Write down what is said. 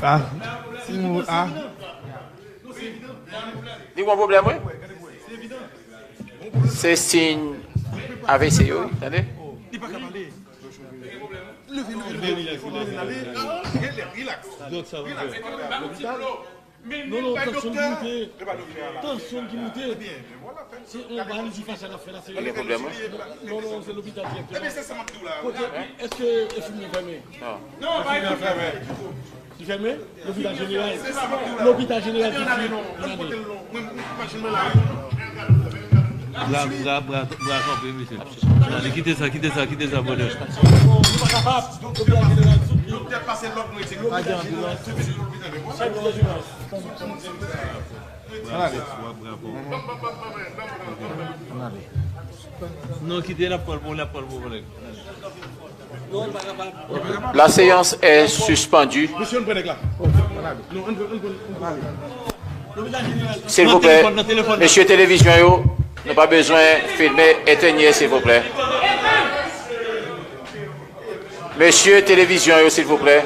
Ah. Ah. Il y a un problème, oui? C'est signe AVC, oui. Attendez. Il n'est pas capable. Non, non, tension qui monte. Tension qui monte. On va aller face à la fin. Il y a un problème, oui? Non, non, c'est l'hôpital directement. Est-ce que le film est fermé? Non, pas fermé. C'est fermé? L'hôpital général. L'hôpital général qui monsieur. Allez, quittez ça, bonheur. Non, quittez la parole, La séance est suspendue. Monsieur, on là. S'il vous plaît, monsieur télévision, yo, n'a pas besoin de filmer, éteignez s'il vous plaît. Monsieur télévision, yo, s'il vous plaît.